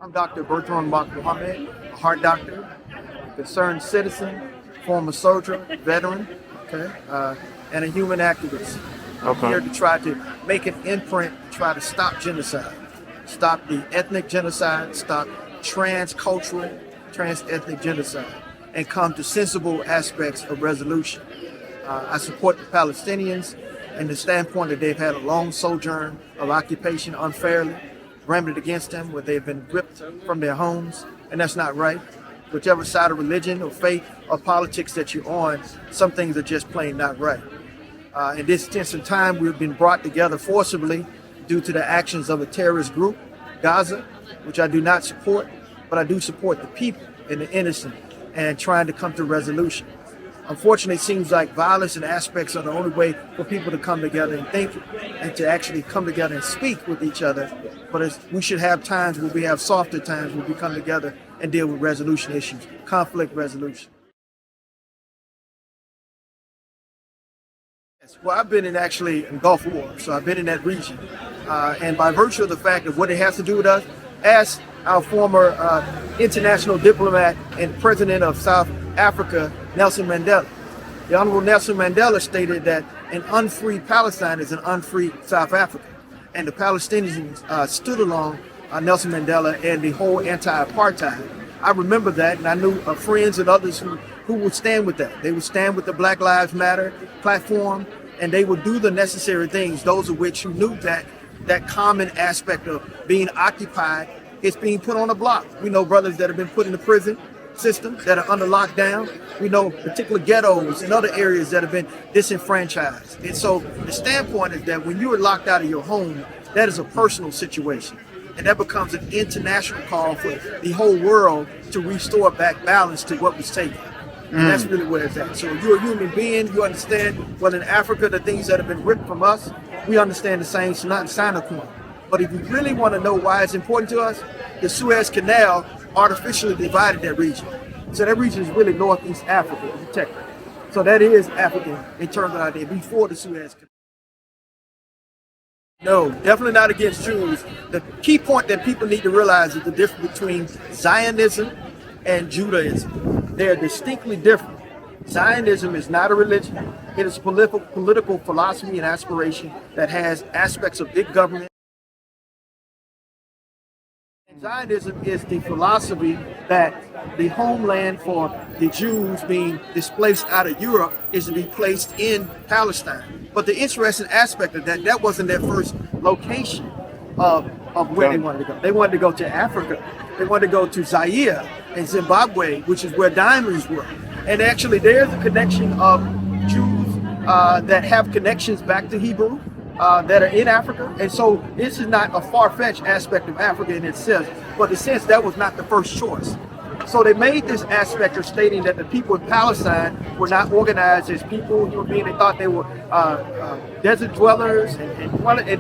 I'm Dr. Berthrone Mock-Muhammad, a heart doctor, concerned citizen, former soldier, veteran, okay, and a human activist. I'm here to try to make an imprint, try to stop genocide, stop the ethnic genocide, stop transcultural, trans-ethnic genocide, and come to sensible aspects of resolution. I support the Palestinians in the standpoint that they've had a long sojourn of occupation unfairly, remedied against them, where they've been ripped from their homes, and that's not right. Whichever side of religion or faith or politics that you're on, some things are just plain not right. In this instant time, we've been brought together forcibly due to the actions of a terrorist group, Gaza, which I do not support, but I do support the people and the innocent and trying to come to resolution. Unfortunately, it seems like violence and aspects are the only way for people to come together and think and to actually come together and speak with each other. But we should have times where we have softer times where we come together and deal with resolution issues, conflict resolution. Well, I've been in Gulf War, so I've been in that region. And by virtue of the fact of what it has to do with us, ask our former international diplomat and president of South Africa, Nelson Mandela. The Honorable Nelson Mandela stated that an unfree Palestine is an unfree South Africa. And the Palestinians stood along Nelson Mandela and the whole anti-apartheid. I remember that, and I knew friends and others who would stand with that. They would stand with the Black Lives Matter platform, and they would do the necessary things, those of which who knew that common aspect of being occupied is being put on a block. We know brothers that have been put in the prison system that are under lockdown. We know particular ghettos and other areas that have been disenfranchised. And so the standpoint is that when you are locked out of your home, that is a personal situation. And that becomes an international call for the whole world to restore back balance to what was taken. And that's really where it's at. So you're a human being, you understand, well, in Africa, the things that have been ripped from us, we understand the same sine qua non. But if you really want to know why it's important to us, the Suez Canal artificially divided that region. So that region is really Northeast Africa, technically. So that is African in terms of idea before the Suez Canal. No, definitely not against Jews. The key point that people need to realize is the difference between Zionism and Judaism. They're distinctly different. Zionism is not a religion. It is political philosophy and aspiration that has aspects of big government. Zionism is the philosophy that the homeland for the Jews being displaced out of Europe is to be placed in Palestine. But the interesting aspect of that wasn't their first location of where they wanted to go. They wanted to go to Africa. They wanted to go to Zaire and Zimbabwe, which is where diamonds were. And actually there's a connection of Jews that have connections back to Hebrew, that are in Africa. And so this is not a far-fetched aspect of Africa in itself, but in a sense that was not the first choice. So they made this aspect of stating that the people in Palestine were not organized as people, human beings. They thought they were desert dwellers, and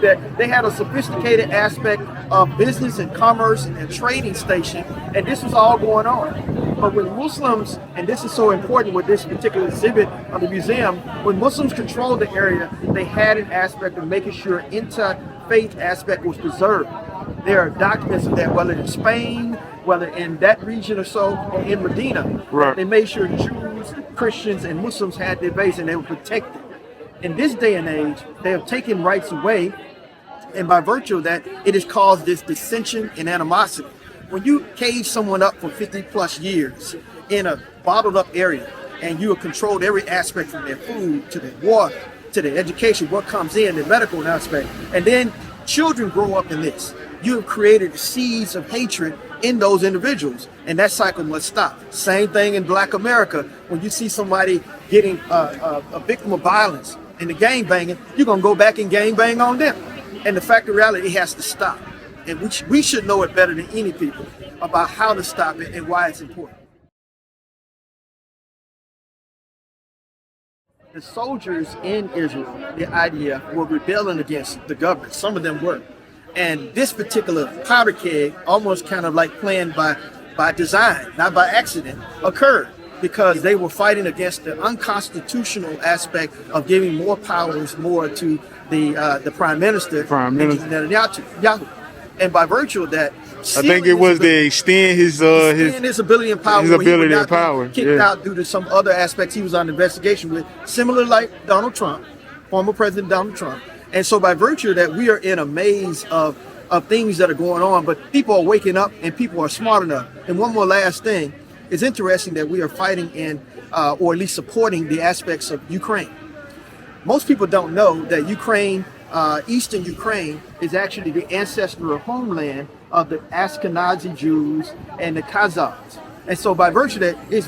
that they had a sophisticated aspect of business and commerce and trading station, and this was all going on. But when Muslims, and this is so important with this particular exhibit of the museum, when Muslims controlled the area, they had an aspect of making sure inter-faith aspect was preserved. There are documents of that, whether in Spain, whether in that region or so, or in Medina. Right. They made sure Jews, Christians, and Muslims had their base and they were protected. In this day and age, they have taken rights away, and by virtue of that, it has caused this dissension and animosity. When you cage someone up for 50 plus years in a bottled up area, and you have controlled every aspect from their food to their water, to their education, what comes in, the medical aspect, and then children grow up in this, you have created seeds of hatred in those individuals, and that cycle must stop. Same thing in Black America. When you see somebody getting a victim of violence in the gang banging, you're gonna go back and gang bang on them. And the fact of reality, it has to stop. And we should know it better than any people about how to stop it and why it's important. The soldiers in Israel, the IDF, were rebelling against the government. Some of them were. And this particular powder keg, almost kind of like planned by design, not by accident, occurred because they were fighting against the unconstitutional aspect of giving more powers to the Prime Minister, Netanyahu. And by virtue of that, I think it was to extend his ability and power. His ability and power. Kicked out due to some other aspects he was under investigation with, similar like Donald Trump, former President Donald Trump. And so by virtue of that, we are in a maze of things that are going on, but people are waking up and people are smart enough. And one more last thing, it's interesting that we are fighting in, or at least supporting the aspects of Ukraine. Most people don't know that Ukraine, Eastern Ukraine, is actually the ancestral homeland of the Ashkenazi Jews and the Khazars. And so by virtue of that, it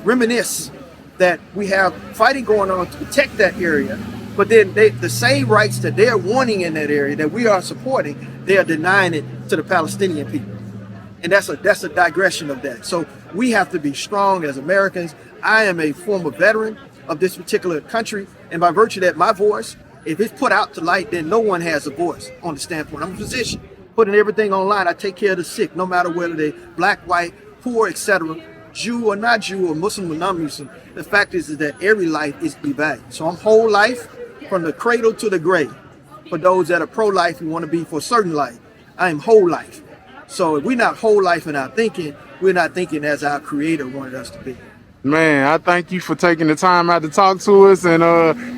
reminisces that we have fighting going on to protect that area, but then the same rights that they're wanting in that area that we are supporting, they are denying it to the Palestinian people. And that's a digression of that. So we have to be strong as Americans. I am a former veteran of this particular country, and by virtue of that, my voice, if it's put out to light, then no one has a voice on the standpoint. I'm a physician, putting everything online. I take care of the sick, no matter whether they're black, white, poor, etc., Jew or not Jew, or Muslim or non-Muslim. The fact is that every life is to be valued. So I'm whole life, from the cradle to the grave. For those that are pro-life and want to be for certain life, I am whole life. So if we're not whole life in our thinking, we're not thinking as our Creator wanted us to be. Man, I thank you for taking the time out to talk to us, and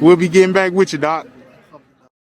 we'll be getting back with you, Doc.